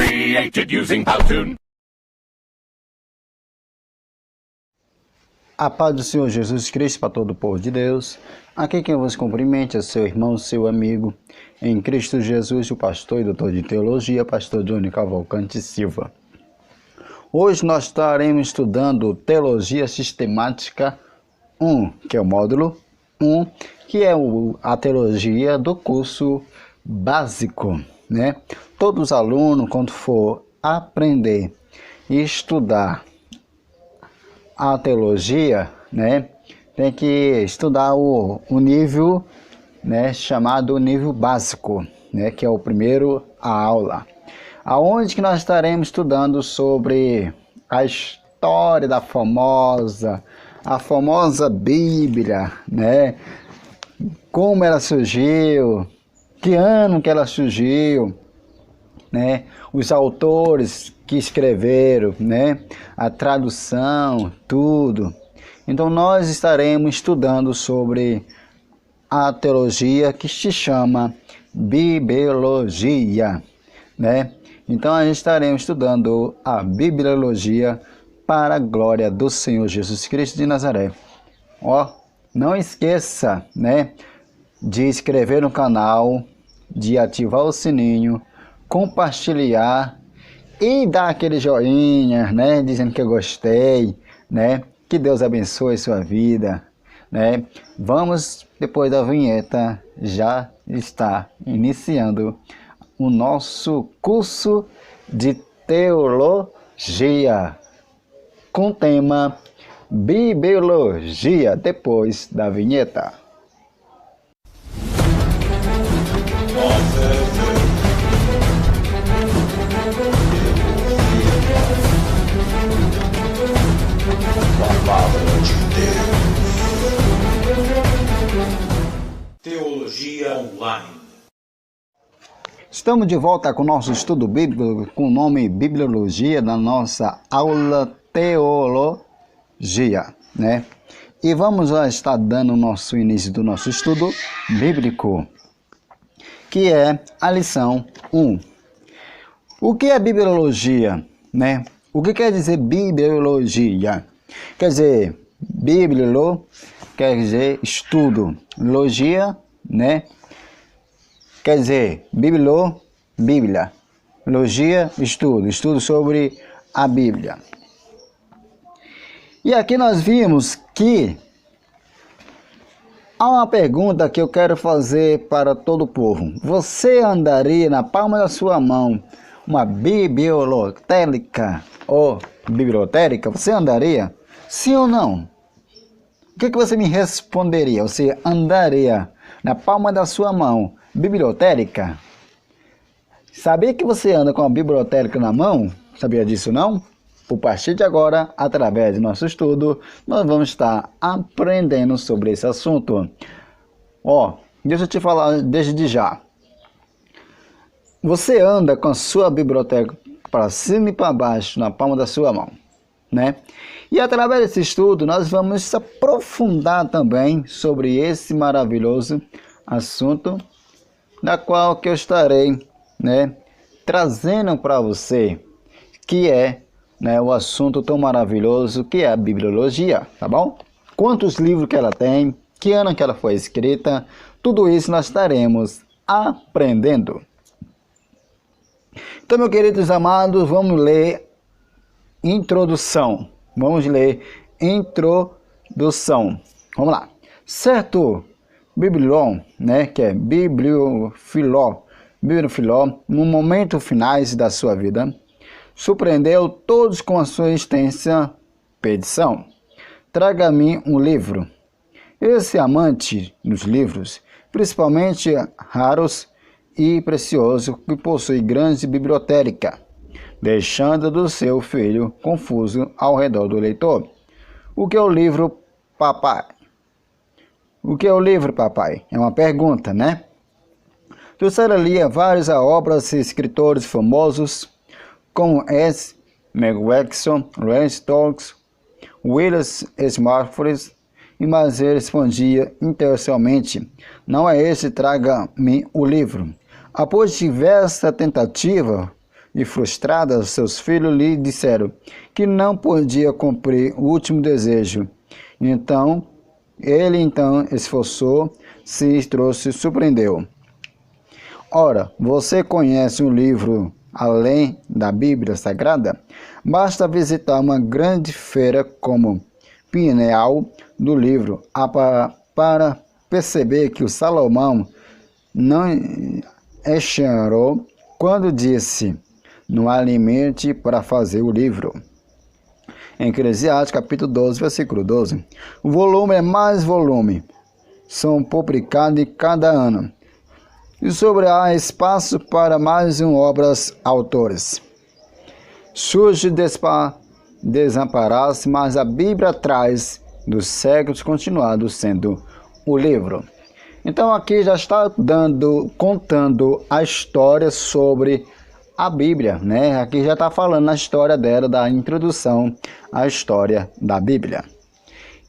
Created using Powtoon. A paz do Senhor Jesus Cristo para todo o povo de Deus. Aqui quem vos cumprimenta é seu irmão, seu amigo, em Cristo Jesus, o pastor e doutor de teologia, pastor Johnny Cavalcante Silva. Hoje nós estaremos estudando Teologia Sistemática 1, que é o módulo 1, que é a teologia do curso básico, né? Todos os alunos, quando for aprender e estudar a teologia, né, tem que estudar o nível, né, chamado nível básico, né, que é o primeiro a aula, aonde que nós estaremos estudando sobre a história da a famosa Bíblia, né, como ela surgiu, que ano que ela surgiu, né, os autores que escreveram, né, a tradução, tudo. Então nós estaremos estudando sobre a teologia que se chama bibliologia, né? Então a gente estaremos estudando a bibliologia para a glória do Senhor Jesus Cristo de Nazaré. Ó, não esqueça, né, de se inscrever no canal, de ativar o sininho, compartilhar e dar aquele joinha, né, dizendo que eu gostei, né, que Deus abençoe sua vida, né. Vamos, depois da vinheta, já está iniciando o nosso curso de teologia com o tema bibliologia, depois da vinheta. Teologia Online. Estamos de volta com o nosso estudo bíblico com o nome Bibliologia na nossa aula Teologia, né? E vamos lá estar dando o nosso início do nosso estudo bíblico, que é a lição 1. O que é bibliologia, né? O que quer dizer bibliologia? Quer dizer, biblio quer dizer estudo, logia, né? Quer dizer, Bíblia, logia, estudo sobre a Bíblia. E aqui nós vimos que há uma pergunta que eu quero fazer para todo o povo. Você andaria na palma da sua mão uma biblioteca ou biblioteca? Você andaria? Sim ou não? O que você me responderia? Você andaria na palma da sua mão biblioteca? Sabia que você anda com a biblioteca na mão? Sabia disso não? Por partir de agora, através do nosso estudo, nós vamos estar aprendendo sobre esse assunto. Ó, deixa eu te falar desde já. Você anda com a sua biblioteca para cima e para baixo na palma da sua mão, né? E através desse estudo nós vamos aprofundar também sobre esse maravilhoso assunto, da qual que eu estarei, né, trazendo para você, que é, né, o assunto tão maravilhoso que é a bibliologia, tá bom? Quantos livros que ela tem, que ano que ela foi escrita, tudo isso nós estaremos aprendendo. Então, meus queridos amados, vamos ler introdução. Vamos ler introdução. Vamos lá. Certo Biblion, né, que é bibliofiló, no momento finais da sua vida, surpreendeu todos com a sua extensa petição. Traga-me um livro. Esse amante dos livros, principalmente raros e preciosos, que possui grande biblioteca, deixando do seu filho confuso ao redor do leitor. O que é o livro, papai? O que é o livro, papai? É uma pergunta, né? Trouxeram ali várias obras de escritores famosos, como S. McWaxon, Lance Stokes, Willis Smartphone, mas ele respondia intencionalmente: não é esse, traga-me o livro. Após diversa tentativa, e frustrada, seus filhos lhe disseram que não podia cumprir o último desejo. Ele esforçou-se e trouxe, surpreendeu. Ora, você conhece um livro além da Bíblia Sagrada? Basta visitar uma grande feira como Pineal do livro para perceber que o Salomão não exagerou quando disse: não há limite para fazer o livro. Em Eclesiastes, capítulo 12, versículo 12. O volume é mais volume, são publicados cada ano, e sobra espaço para mais obras autores. Surge desamparar-se, mas a Bíblia traz dos séculos continuado sendo o livro. Então aqui já está contando a história sobre a Bíblia, né? Aqui já está falando a história dela, da introdução à história da Bíblia.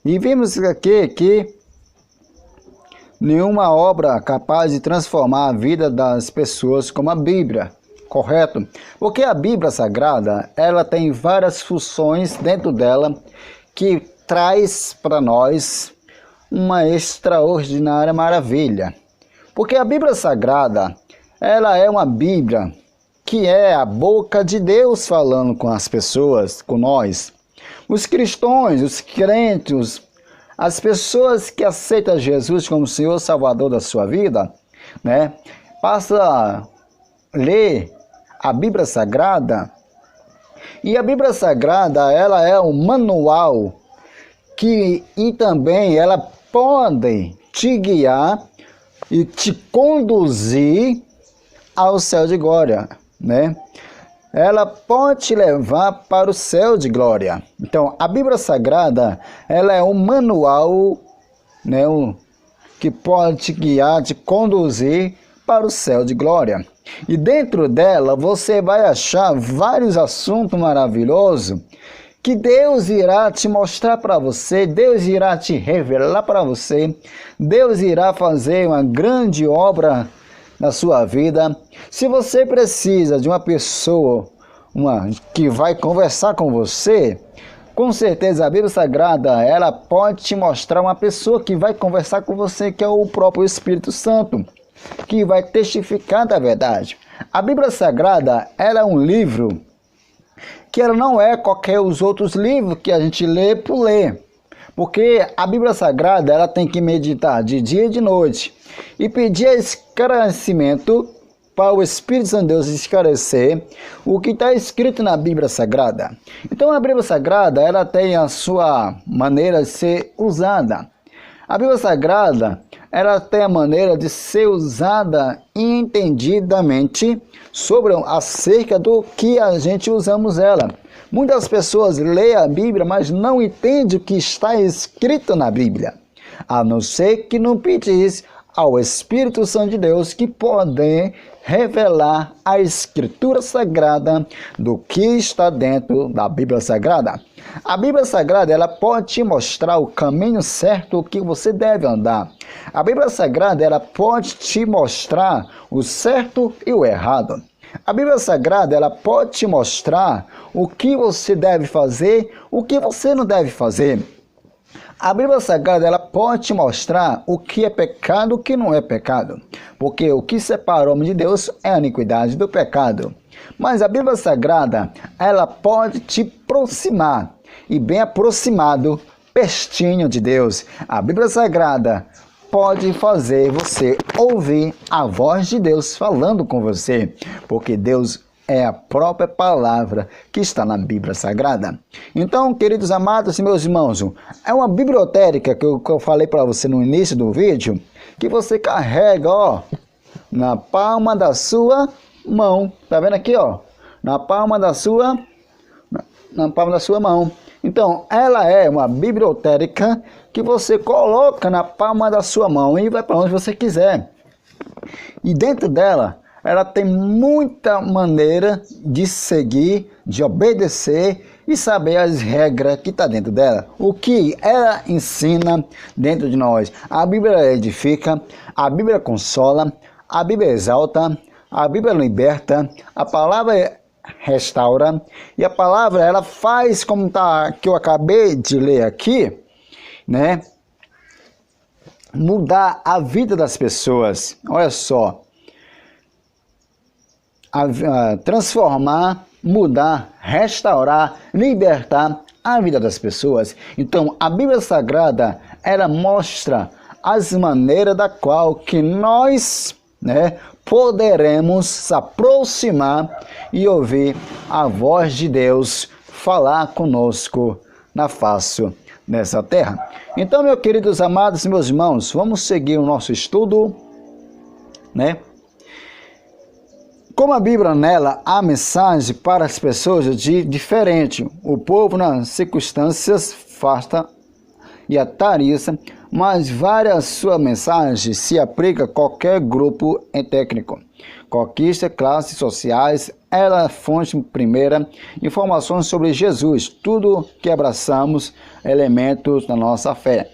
E vimos aqui que nenhuma obra capaz de transformar a vida das pessoas como a Bíblia, correto? Porque a Bíblia Sagrada, ela tem várias funções dentro dela que traz para nós uma extraordinária maravilha. Porque a Bíblia Sagrada, ela é uma Bíblia que é a boca de Deus falando com as pessoas, com nós. Os cristãos, os crentes, as pessoas que aceitam Jesus como Senhor Salvador da sua vida, né, passa a ler a Bíblia Sagrada. E a Bíblia Sagrada, ela é um manual e também ela pode te guiar e te conduzir ao céu de glória, né? Ela pode te levar para o céu de glória. Então, a Bíblia Sagrada, ela é um manual, né, que pode te guiar, te conduzir para o céu de glória. E dentro dela, você vai achar vários assuntos maravilhosos que Deus irá te mostrar para você, Deus irá te revelar para você, Deus irá fazer uma grande obra na sua vida. Se você precisa de uma pessoa que vai conversar com você, com certeza a Bíblia Sagrada, ela pode te mostrar uma pessoa que vai conversar com você, que é o próprio Espírito Santo, que vai testificar da verdade. A Bíblia Sagrada, ela é um livro que ela não é qualquer os outros livros que a gente lê por ler. Porque a Bíblia Sagrada, ela tem que meditar de dia e de noite e pedir esclarecimento para o Espírito Santo de Deus esclarecer o que está escrito na Bíblia Sagrada. Então a Bíblia Sagrada, ela tem a sua maneira de ser usada. A Bíblia Sagrada, ela tem a maneira de ser usada entendidamente acerca do que a gente usamos ela. Muitas pessoas leem a Bíblia, mas não entendem o que está escrito na Bíblia, a não ser que não pedisse ao Espírito Santo de Deus, que pode revelar a Escritura Sagrada do que está dentro da Bíblia Sagrada. A Bíblia Sagrada, ela pode te mostrar o caminho certo que você deve andar. A Bíblia Sagrada, ela pode te mostrar o certo e o errado. A Bíblia Sagrada, ela pode te mostrar o que você deve fazer, o que você não deve fazer. A Bíblia Sagrada, ela pode te mostrar o que é pecado e o que não é pecado. Porque o que separa o homem de Deus é a iniquidade do pecado. Mas a Bíblia Sagrada, ela pode te aproximar, e bem aproximado, pertinho de Deus. A Bíblia Sagrada pode fazer você ouvir a voz de Deus falando com você, porque Deus é a própria palavra que está na Bíblia Sagrada. Então, queridos amados e meus irmãos, é uma biblioteca que eu falei para você no início do vídeo, que você carrega, ó, na palma da sua mão. Tá vendo aqui, ó? Na palma da sua mão. Então, ela é uma biblioteca que você coloca na palma da sua mão e vai para onde você quiser. E dentro dela, ela tem muita maneira de seguir, de obedecer e saber as regras que está dentro dela. O que ela ensina dentro de nós. A Bíblia edifica, a Bíblia consola, a Bíblia exalta, a Bíblia liberta, a palavra restaura. E a palavra, ela faz como tá, que eu acabei de ler aqui, né? Mudar a vida das pessoas. Olha só. Transformar, mudar, restaurar, libertar a vida das pessoas. Então, a Bíblia Sagrada, ela mostra as maneiras da qual que nós, né, poderemos se aproximar e ouvir a voz de Deus falar conosco na face dessa terra. Então, meus queridos amados, meus irmãos, vamos seguir o nosso estudo, né? Como a Bíblia, nela, há mensagem para as pessoas de diferente. O povo, nas circunstâncias, fasta e atariça, mas várias suas mensagens se aplicam a qualquer grupo técnico. Conquista, classes sociais, ela é fonte primeira, informações sobre Jesus, tudo que abraçamos, elementos da nossa fé.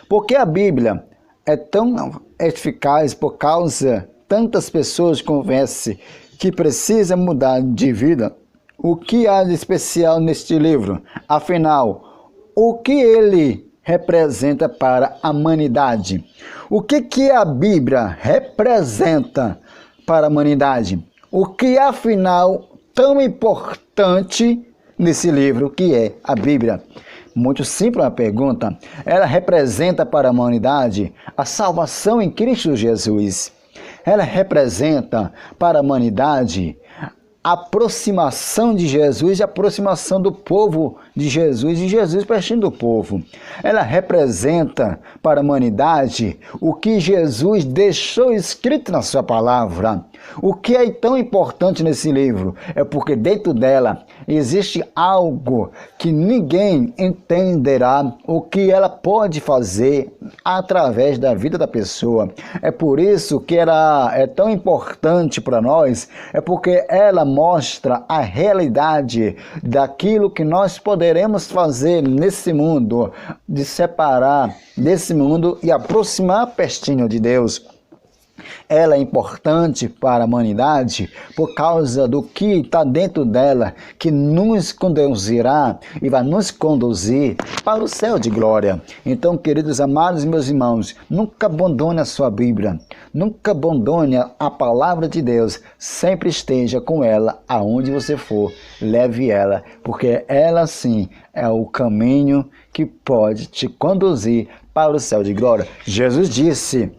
Porque a Bíblia é tão eficaz por causa tantas pessoas convencem que precisa mudar de vida. O que há de especial neste livro? Afinal, o que ele representa para a humanidade? O que a Bíblia representa para a humanidade? O que afinal tão importante nesse livro que é a Bíblia? Muito simples a pergunta. Ela representa para a humanidade a salvação em Cristo Jesus. Ela representa para a humanidade a aproximação de Jesus e a aproximação do povo de Jesus e Jesus pertinho do povo. Ela representa para a humanidade o que Jesus deixou escrito na sua palavra. O que é tão importante nesse livro é porque dentro dela existe algo que ninguém entenderá o que ela pode fazer através da vida da pessoa. É por isso que ela é tão importante para nós, é porque ela mostra a realidade daquilo que nós poderemos fazer nesse mundo, de separar desse mundo e aproximar pertinho de Deus. Ela é importante para a humanidade por causa do que está dentro dela, que nos conduzirá e vai nos conduzir para o céu de glória. Então, queridos amados meus irmãos, nunca abandone a sua Bíblia, nunca abandone a palavra de Deus, sempre esteja com ela aonde você for, leve ela, porque ela sim é o caminho que pode te conduzir para o céu de glória. Jesus disse: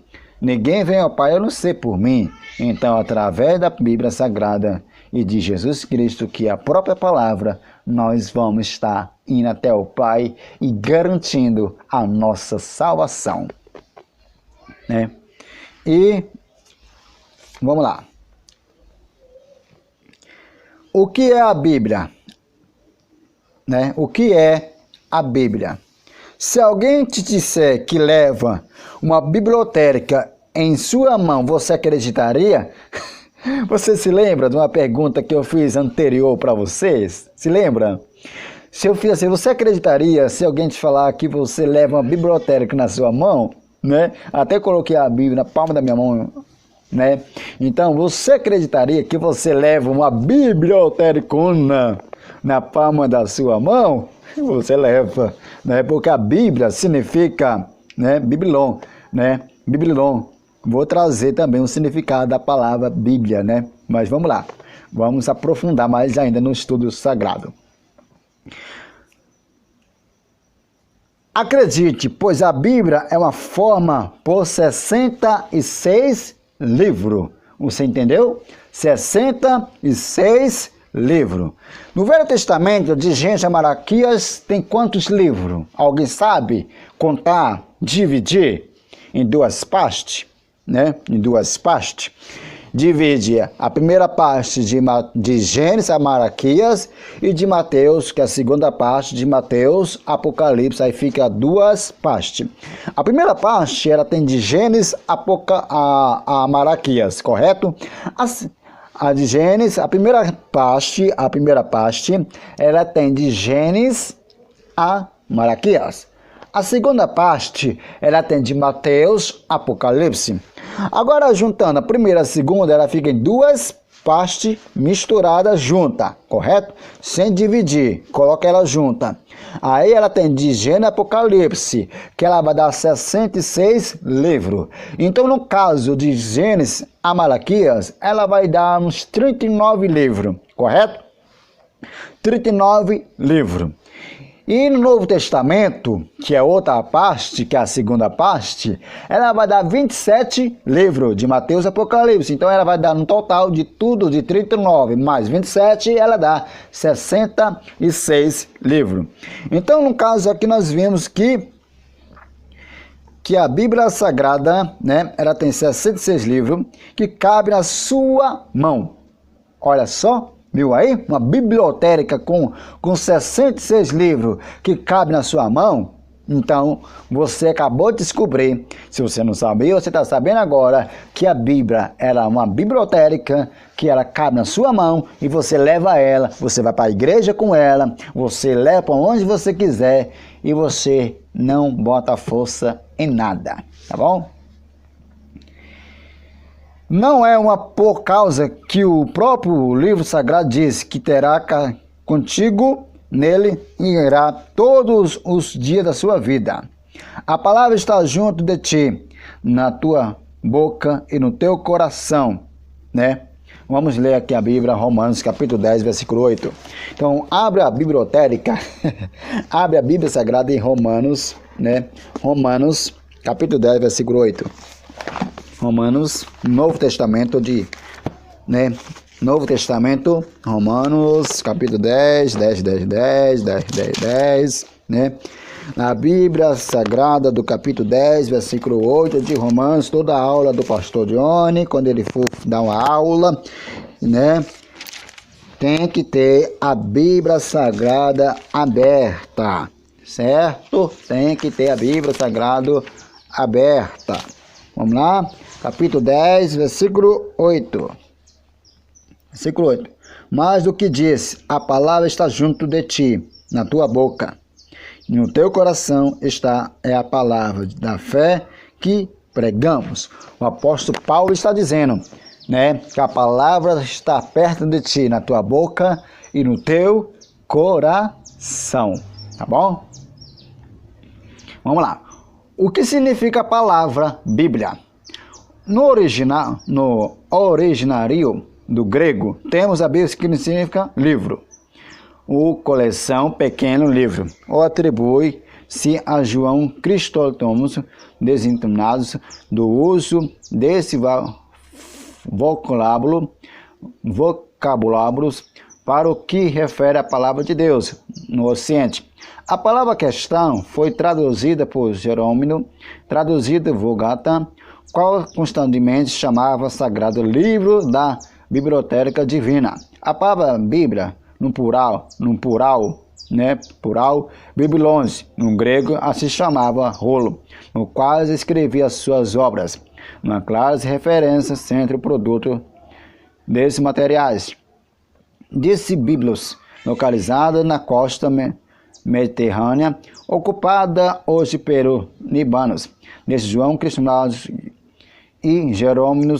ninguém vem ao Pai a não ser por mim. Então, através da Bíblia Sagrada e de Jesus Cristo, que é a própria palavra, nós vamos estar indo até o Pai e garantindo a nossa salvação, né? E vamos lá. O que é a Bíblia? Né? O que é a Bíblia? Se alguém te disser que leva uma biblioteca em sua mão, você acreditaria? Você se lembra de uma pergunta que eu fiz anterior para vocês? Se lembra? Se eu fiz assim, você acreditaria se alguém te falar que você leva uma biblioteca na sua mão? Né? Até coloquei a Bíblia na palma da minha mão, né? Então, você acreditaria que você leva uma bibliotecona na palma da sua mão? Você leva, né? Porque a Bíblia significa, né, Bibilon, né? Bibilon. Vou trazer também o significado da palavra Bíblia, né? Mas vamos lá, vamos aprofundar mais ainda no estudo sagrado. Acredite, pois a Bíblia é uma forma por 66 livros. Você entendeu? 66 livros. No Velho Testamento, de Gênesis a Malaquias, tem quantos livros? Alguém sabe contar, dividir em duas partes? Né? Em duas partes. Divide a primeira parte de Gênesis a Malaquias e de Mateus, que é a segunda parte de Mateus, Apocalipse, aí fica duas partes. A primeira parte, ela tem de Gênesis a Malaquias, correto? A de Gênesis, a primeira parte, ela tem de Gênesis a Malaquias. A segunda parte, ela tem de Mateus, Apocalipse. Agora, juntando a primeira e a segunda, ela fica em duas partes misturadas junta, correto? Sem dividir, coloca ela junta. Aí ela tem de Gênesis e Apocalipse, que ela vai dar 66 livros. Então, no caso de Gênesis a Malaquias, ela vai dar uns 39 livros, correto? 39 livros. E no Novo Testamento, que é outra parte, que é a segunda parte, ela vai dar 27 livros de Mateus e Apocalipse. Então ela vai dar um total de tudo de 39 mais 27, ela dá 66 livros. Então, no caso aqui nós vimos que a Bíblia Sagrada, né, ela tem 66 livros que cabem na sua mão. Olha só. Viu aí? Uma biblioteca com 66 livros que cabe na sua mão. Então, você acabou de descobrir, se você não sabia, você está sabendo agora, que a Bíblia era uma biblioteca que ela cabe na sua mão e você leva ela, você vai para a igreja com ela, você leva para onde você quiser e você não bota força em nada, tá bom? Não é uma por causa que o próprio livro sagrado diz que terá contigo nele e irá todos os dias da sua vida. A palavra está junto de ti, na tua boca e no teu coração, né? Vamos ler aqui a Bíblia, Romanos capítulo 10, versículo 8. Então, abre a biblioteca, abre a Bíblia Sagrada em Romanos, né? Romanos capítulo 10, versículo 8. Romanos, Novo Testamento Novo Testamento, Romanos, capítulo 10, né? Na Bíblia Sagrada do capítulo 10, versículo 8 de Romanos, toda a aula do pastor Johnny, quando ele for dar uma aula, né? Tem que ter a Bíblia Sagrada aberta, certo? Tem que ter a Bíblia Sagrada aberta. Vamos lá? Capítulo 10, versículo 8. Versículo 8. Mas do que diz, a palavra está junto de ti, na tua boca. E no teu coração é a palavra da fé que pregamos. O apóstolo Paulo está dizendo, né, que a palavra está perto de ti, na tua boca e no teu coração. Tá bom? Vamos lá. O que significa a palavra Bíblia? No originário do grego, temos a Bíblia que significa livro, ou coleção, pequeno livro, ou atribui-se a João Crisóstomo, desentunados do uso desse vocabulários para o que refere à palavra de Deus no Ocidente. A palavra questão foi traduzida por Jerônimo, traduzida Vulgata, qual constantemente chamava Sagrado Livro da Biblioteca Divina. A palavra Bíblia, no plural, né, Biblions, no grego, assim chamava rolo, no qual escrevia suas obras. Uma clara referência entre o produto desses materiais. Disse Biblos, localizada na costa mediterrânea, ocupada hoje pelo Líbano. Nesse João Cristóvão e Jerônimo,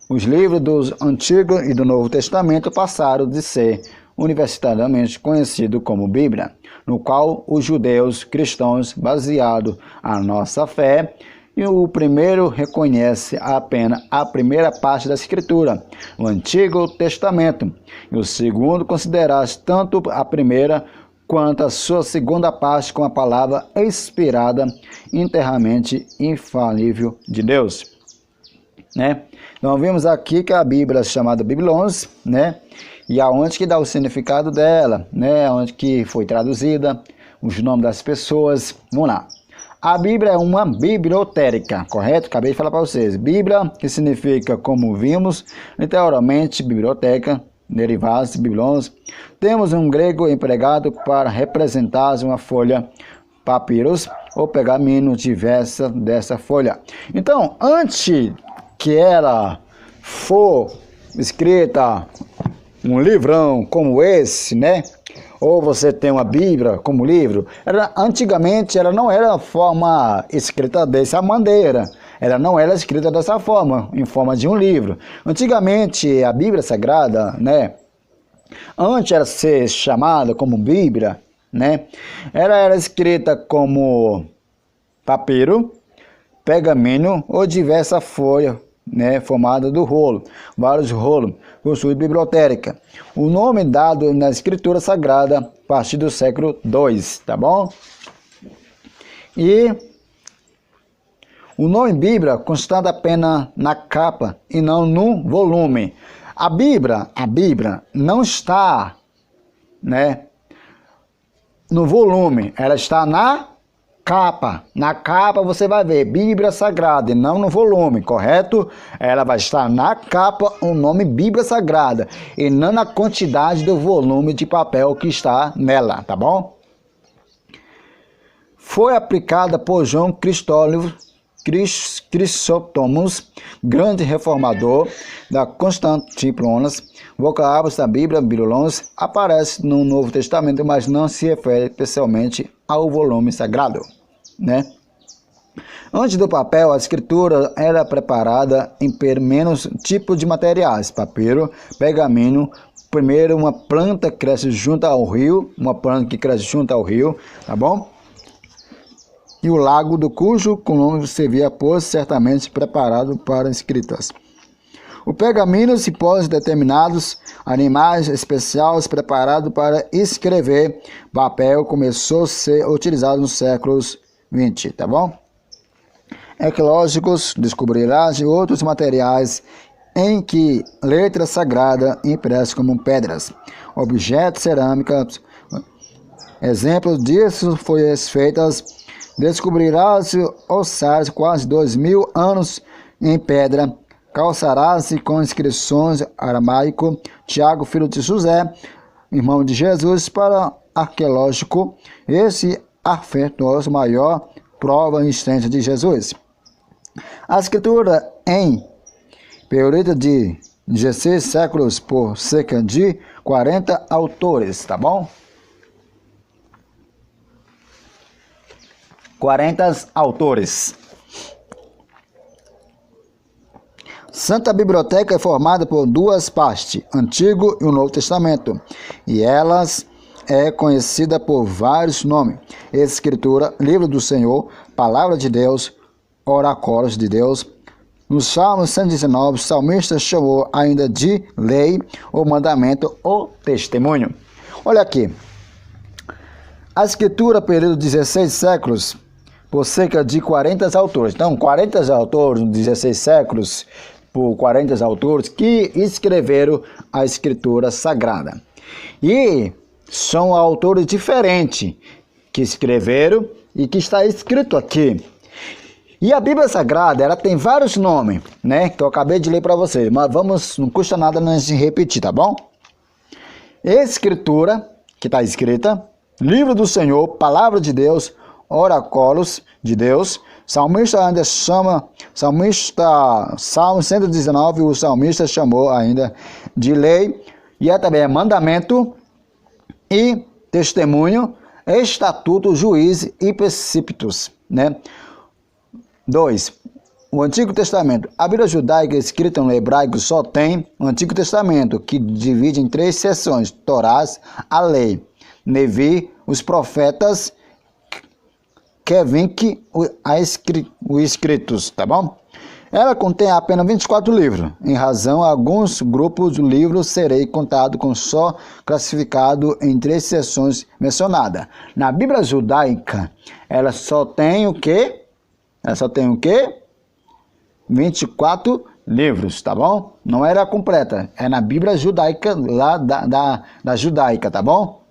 os livros do Antigo e do Novo Testamento passaram de ser universitariamente conhecido como Bíblia, no qual os judeus cristãos, baseado a nossa fé, e o primeiro reconhece apenas a primeira parte da Escritura, o Antigo Testamento, e o segundo considera tanto a primeira quanto a sua segunda parte com a palavra inspirada, inteiramente infalível de Deus, né? Então vimos aqui que a Bíblia é chamada Biblions, né? E aonde que dá o significado dela, né? Onde que foi traduzida, os nomes das pessoas. Vamos lá. A Bíblia é uma biblioteca, correto? Acabei de falar para vocês. Bíblia, que significa, como vimos, literalmente biblioteca, derivados de biblions. Temos um grego empregado para representar uma folha, papyrus, ou pergaminho diversa dessa folha. Então, antes que ela for escrita um livrão como esse, né? Ou você tem uma Bíblia como livro, antigamente ela não era a forma escrita dessa maneira. ela não era escrita dessa forma, em forma de um livro. Antigamente, a Bíblia Sagrada, né, antes de ser chamada como Bíblia, né, ela era escrita como papiro, pergaminho ou diversa folha, né, formada do rolo, vários rolos, possui biblioteca. O nome dado na Escritura Sagrada a partir do século II, tá bom? E o nome Bíblia consta apenas na capa e não no volume. A Bíblia não está, né, no volume, ela está na capa. Na capa você vai ver Bíblia Sagrada e não no volume, correto? Ela vai estar na capa o nome Bíblia Sagrada e não na quantidade do volume de papel que está nela, tá bom? Foi aplicada por João Crisóstomos, grande reformador da Constantínople. Vocábulos da Bíblia, Babilônios, aparece no Novo Testamento, mas não se refere especialmente ao volume sagrado, né? Antes do papel, a escritura era preparada em menos tipos de materiais: papiro, pergaminho. Primeiro, uma planta que cresce junto ao rio, tá bom? E o lago do cujo nome servia por certamente preparado para escritas. O pergaminho se pôs determinados animais especiais preparados para escrever. Papel começou a ser utilizado nos séculos XX, tá bom? Arqueológicos descobrirão de outros materiais em que letras sagradas impressas como pedras, objetos cerâmicos. Exemplos disso foram feitas. Descobrirá-se ossários quase 2.000 anos em pedra. Calçará-se com inscrições aramaico. Tiago, filho de José, irmão de Jesus, para arqueológico. Esse afetuoso maior prova existência de Jesus. A escritura em período de 16 séculos por cerca de 40 autores, tá bom? 40 autores. Santa Biblioteca é formada por duas partes, Antigo e o Novo Testamento, e elas é conhecida por vários nomes: Escritura, Livro do Senhor, Palavra de Deus, Oráculos de Deus. No Salmo 119, o salmista chamou ainda de lei, ou mandamento, ou testemunho. Olha aqui, a Escritura, período de 16 séculos, por cerca de 40 autores. Então, 40 autores, 16 séculos, por 40 autores que escreveram a Escritura Sagrada. E são autores diferentes que escreveram e que está escrito aqui. E a Bíblia Sagrada, ela tem vários nomes, né, que eu acabei de ler para vocês, mas não custa nada nós repetir, tá bom? Escritura, que está escrita, Livro do Senhor, Palavra de Deus, Oráculos de Deus. Salmista ainda chama, Salmo 119, o salmista chamou ainda de lei, e é também mandamento e testemunho, estatuto, juízo e preceitos, né? 2. O Antigo Testamento. A Bíblia judaica escrita no hebraico só tem o Antigo Testamento, que divide em 3 seções: Torás, a lei, Nevi, os profetas, Kevink, os escritos, tá bom? Ela contém apenas 24 livros. Em razão a alguns grupos de livros serei contado com só classificado em 3 seções mencionadas. Na Bíblia judaica, ela só tem o quê? 24 livros, tá bom? Não era completa. É na Bíblia judaica, lá da judaica, tá bom?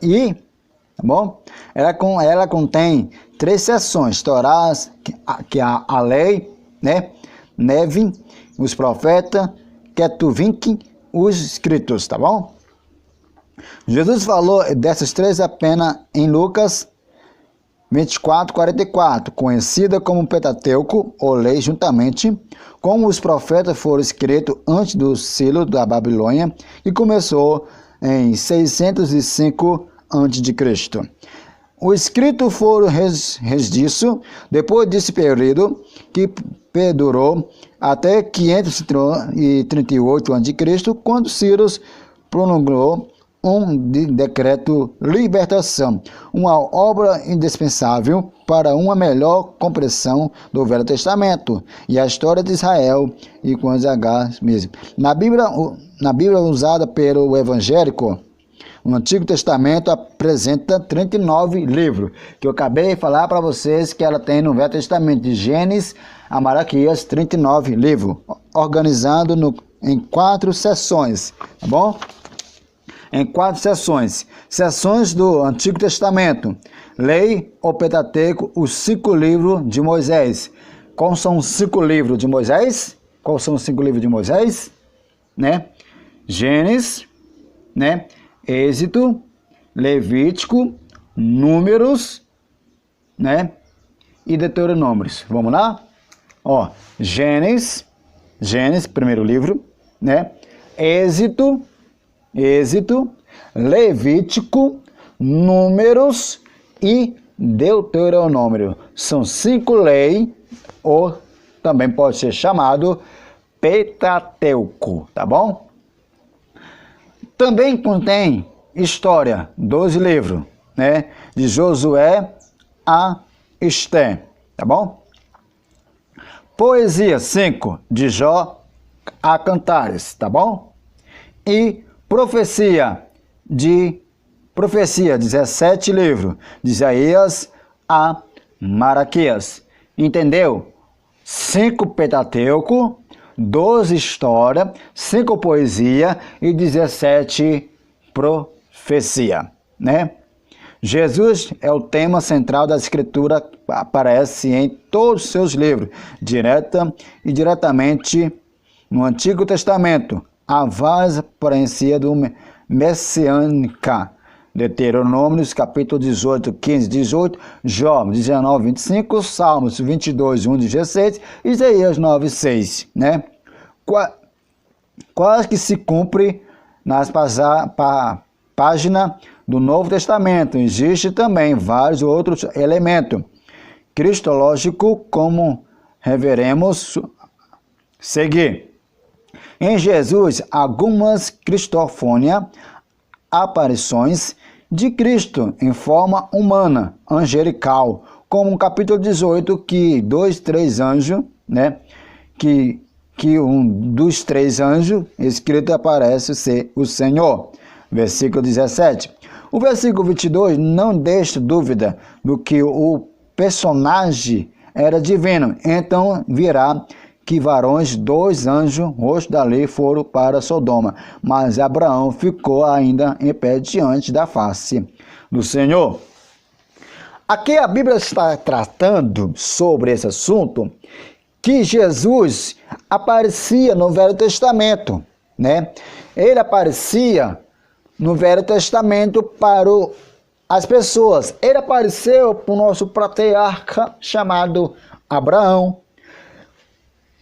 E, tá bom? Ela contém 3 seções: Torá, que é a lei, né? Nevi, os profetas, Ketuvim, os escritos, tá bom? Jesus falou dessas 3 apenas em Lucas 24:44, conhecida como Pentateuco, ou lei, juntamente com os profetas foram escritos antes do Silo da Babilônia, que começou em 605 a.C. O escrito foram disso, depois desse período, que perdurou até 538 a.C., quando Ciro promulgou um decreto libertação, uma obra indispensável para uma melhor compreensão do Velho Testamento e a história de Israel e com os H mesmo. Na Bíblia usada pelo evangélico, o Antigo Testamento apresenta 39 livros, que eu acabei de falar para vocês que ela tem no Velho Testamento, de Gênesis a Malaquias, 39 livros, organizado em 4 seções, tá bom? Em 4 seções. Seções do Antigo Testamento: Lei, o Pentateuco, os 5 livros de Moisés. Quais são os 5 livros de Moisés? Quais são os 5 livros de Moisés? Né? Gênesis, né? Êxodo, Levítico, Números, né? E Deuteronômios. Vamos lá? Ó, Gênesis, primeiro livro, né? Êxodo, Levítico, Números e Deuteronômio. São 5 leis, ou também pode ser chamado Pentateuco, tá bom? Também contém história, 12 livros, né? De Josué a Esté, tá bom? Poesia, 5, de Jó a Cantares, tá bom? E profecia, 17 livros, de Isaías a Malaquias. Entendeu? 5 Pentateuco, 12 história, 5 poesia e 17 profecia, né? Jesus é o tema central da Escritura, aparece em todos os seus livros, direta e diretamente no Antigo Testamento. A várias aparências do messiânica. Deuteronômios, capítulo 18, 15, 18, Jó 19, 25, Salmos 22, 1, 16, Isaías 9, 6, né? Quase que se cumpre nas páginas do Novo Testamento. Existe também vários outros elementos cristológicos, como reveremos seguir. Em Jesus, algumas cristofônias, aparições de Cristo em forma humana, angelical, como no capítulo 18, que 3 anjos, né, que um dos 3 anjos escrito aparece ser o Senhor. Versículo 17. O versículo 22 não deixa dúvida do que o personagem era divino. Então virá que varões, 2 anjos, rosto da lei, foram para Sodoma, mas Abraão ficou ainda em pé diante da face do Senhor. Aqui a Bíblia está tratando sobre esse assunto, que Jesus aparecia no Velho Testamento, né? Ele aparecia no Velho Testamento para as pessoas. Ele apareceu para o nosso patriarca chamado Abraão.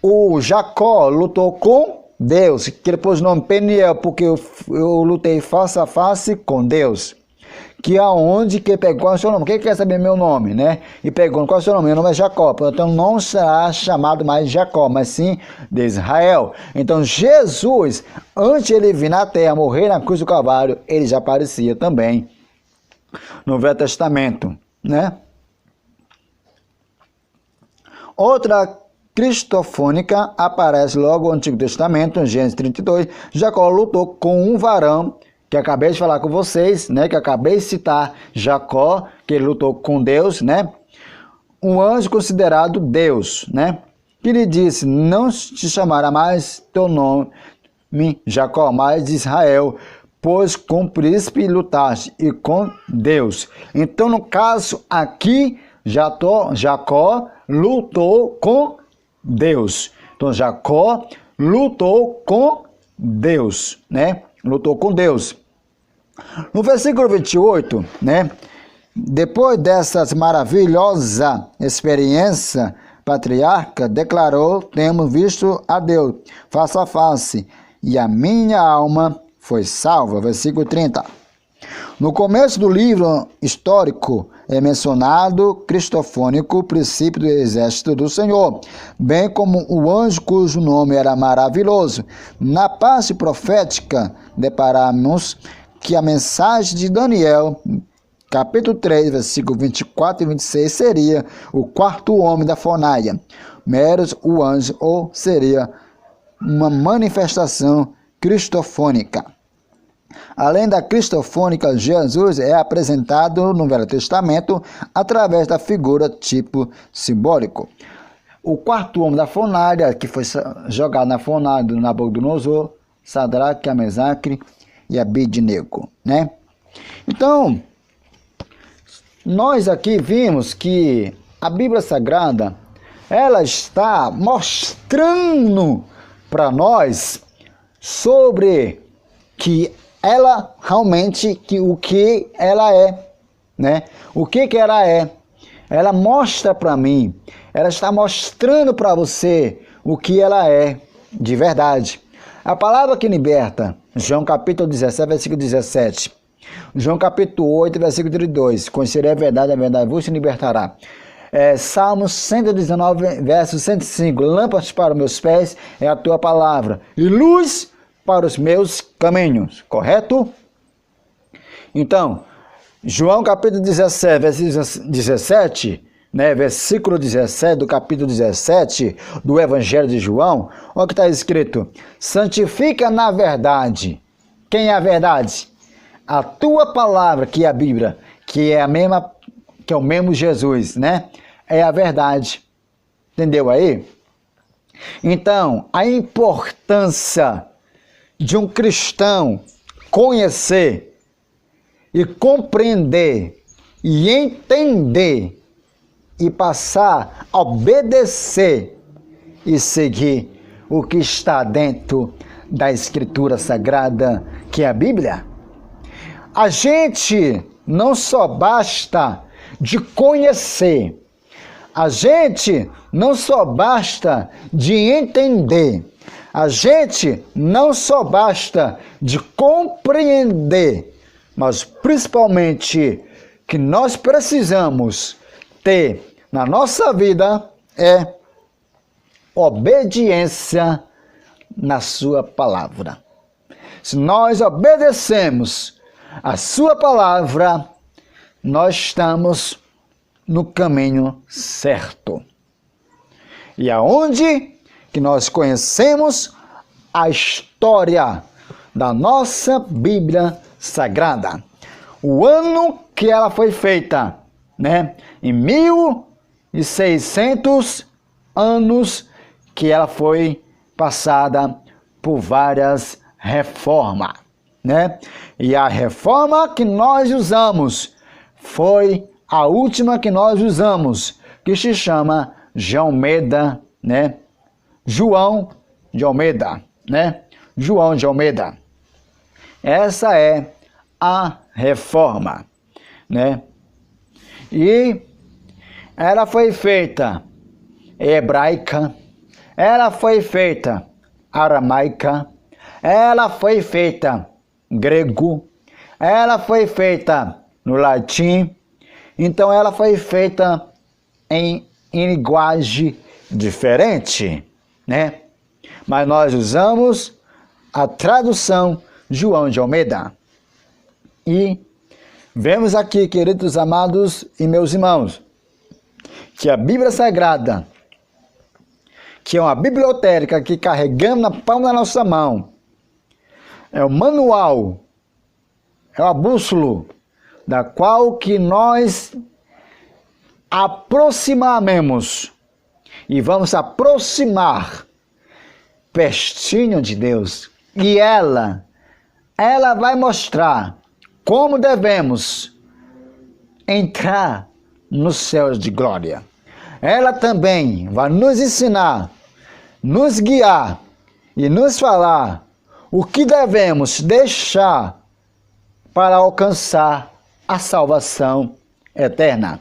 O Jacó lutou com Deus, que ele pôs o nome Peniel, porque eu lutei face a face com Deus. Que aonde que pegou o seu nome? Quem quer saber meu nome, né? E pegou, qual é o seu nome? Meu nome é Jacó. Então não será chamado mais Jacó, mas sim de Israel. Então Jesus, antes de ele vir na terra, morrer na cruz do Calvário, ele já aparecia também no Velho Testamento, né? Outra cristofônica aparece logo no Antigo Testamento, em Gênesis 32. Jacó lutou com um varão, que acabei de falar com vocês, né? Que acabei de citar Jacó, que ele lutou com Deus, né? Um anjo considerado Deus, né? Que lhe disse: não te chamará mais teu nome Jacó, mas Israel, pois com o príncipe lutaste e com Deus. Então, no caso aqui, Jacó lutou com Deus. Então Jacó lutou com Deus, né? Lutou com Deus. No versículo 28, né? Depois dessas maravilhosas experiências, patriarca declarou: temos visto a Deus face a face, e a minha alma foi salva. Versículo 30. No começo do livro histórico é mencionado cristofônico, princípio do exército do Senhor, bem como o anjo cujo nome era maravilhoso. Na parte profética, deparamos que a mensagem de Daniel, capítulo 3, versículo 24 e 26, seria o quarto homem da fornalha, meros o anjo, ou seria uma manifestação cristofônica. Além da cristofônica, Jesus é apresentado no Velho Testamento através da figura tipo simbólico. O quarto homem da fornalha, que foi jogado na fornalha do Nabucodonosor, Sadraque, Mesaque e Abednego, né? Então, nós aqui vimos que a Bíblia Sagrada, ela está mostrando para nós sobre que ela realmente, o que ela é, né? O que ela é? Ela mostra para mim, ela está mostrando para você o que ela é de verdade. A palavra que liberta, João capítulo 17, versículo 17. João capítulo 8, versículo 32. Conhecerei a verdade vos libertará. Salmos 119, verso 105. Lâmpadas para os meus pés é a tua palavra e luz para os meus caminhos. Correto? Então, João capítulo 17, versículo 17, né, versículo 17 do capítulo 17 do Evangelho de João, olha o que está escrito: santifica na verdade. Quem é a verdade? A tua palavra, que é a Bíblia, que é a mesma, que é o mesmo Jesus, né? É a verdade. Entendeu aí? Então, a importância de um cristão conhecer e compreender e entender e passar a obedecer e seguir o que está dentro da Escritura Sagrada, que é a Bíblia. A gente não só basta de conhecer, a gente não só basta de entender, a gente não só basta de compreender, mas principalmente que nós precisamos ter na nossa vida é obediência na sua palavra. Se nós obedecemos a sua palavra, nós estamos no caminho certo. E aonde que nós conhecemos a história da nossa Bíblia Sagrada. O ano que ela foi feita, né? Em 1600 anos que ela foi passada por várias reformas, né? E a reforma que nós usamos foi a última que nós usamos, que se chama João né? João de Almeida, né? João de Almeida. Essa é a reforma, né? E ela foi feita hebraica, ela foi feita aramaica, ela foi feita grego, ela foi feita no latim, então ela foi feita em linguagem diferente, né? Mas nós usamos a tradução João de Almeida. E vemos aqui, queridos amados e meus irmãos, que a Bíblia Sagrada, que é uma biblioteca que carregamos na palma da nossa mão, é o manual, é a bússola, da qual que nós aproximaremos e vamos aproximar pertinho de Deus. E ela vai mostrar como devemos entrar nos céus de glória. Ela também vai nos ensinar, nos guiar e nos falar o que devemos deixar para alcançar a salvação eterna.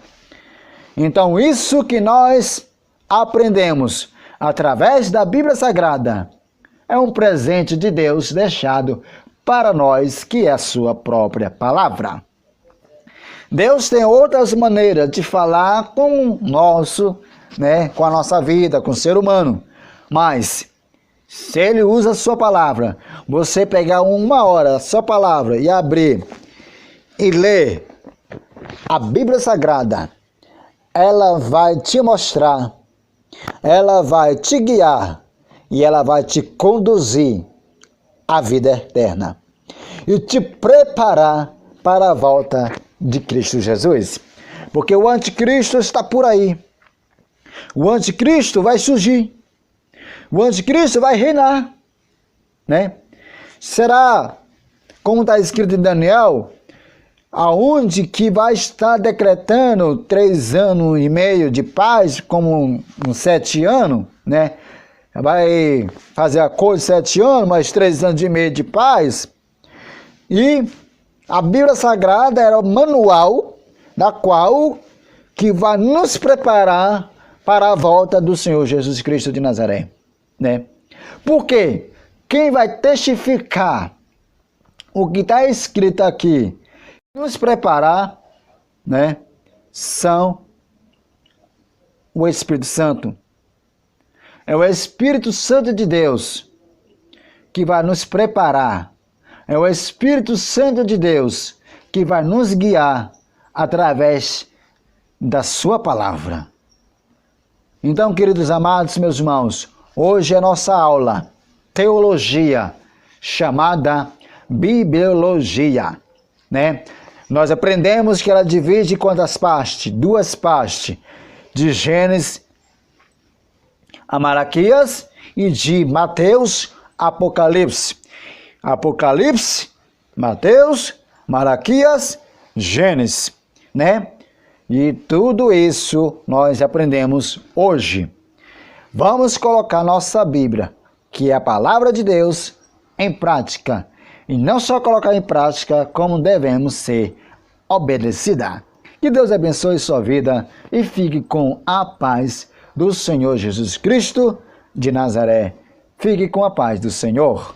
Então, isso que nós aprendemos através da Bíblia Sagrada é um presente de Deus deixado para nós, que é a sua própria palavra. Deus tem outras maneiras de falar com com a nossa vida, com o ser humano. Mas, se Ele usa a sua palavra, você pegar uma hora a sua palavra e abrir e ler a Bíblia Sagrada, ela vai te mostrar, ela vai te guiar e ela vai te conduzir à vida eterna e te preparar para a volta de Cristo Jesus. Porque o anticristo está por aí. O anticristo vai surgir. O anticristo vai reinar, né? Será, como está escrito em Daniel, aonde que vai estar decretando 3 anos e meio de paz, como uns 7 anos, né? Vai fazer acordo de 7 anos, mais 3 anos e meio de paz. E a Bíblia Sagrada era o manual da qual que vai nos preparar para a volta do Senhor Jesus Cristo de Nazaré, né? Porque quem vai testificar o que está escrito aqui, nos preparar, né, são o Espírito Santo. É o Espírito Santo de Deus que vai nos preparar. É o Espírito Santo de Deus que vai nos guiar através da sua palavra. Então, queridos amados, meus irmãos, hoje é nossa aula, teologia, chamada bibliologia, né? Nós aprendemos que ela divide em quantas partes? 2 partes, de Gênesis a Malaquias e de Mateus a Apocalipse. Apocalipse, Mateus, Malaquias, Gênesis, né? E tudo isso nós aprendemos hoje. Vamos colocar nossa Bíblia, que é a palavra de Deus, em prática. E não só colocar em prática, como devemos ser obedecida. Que Deus abençoe sua vida e fique com a paz do Senhor Jesus Cristo de Nazaré. Fique com a paz do Senhor.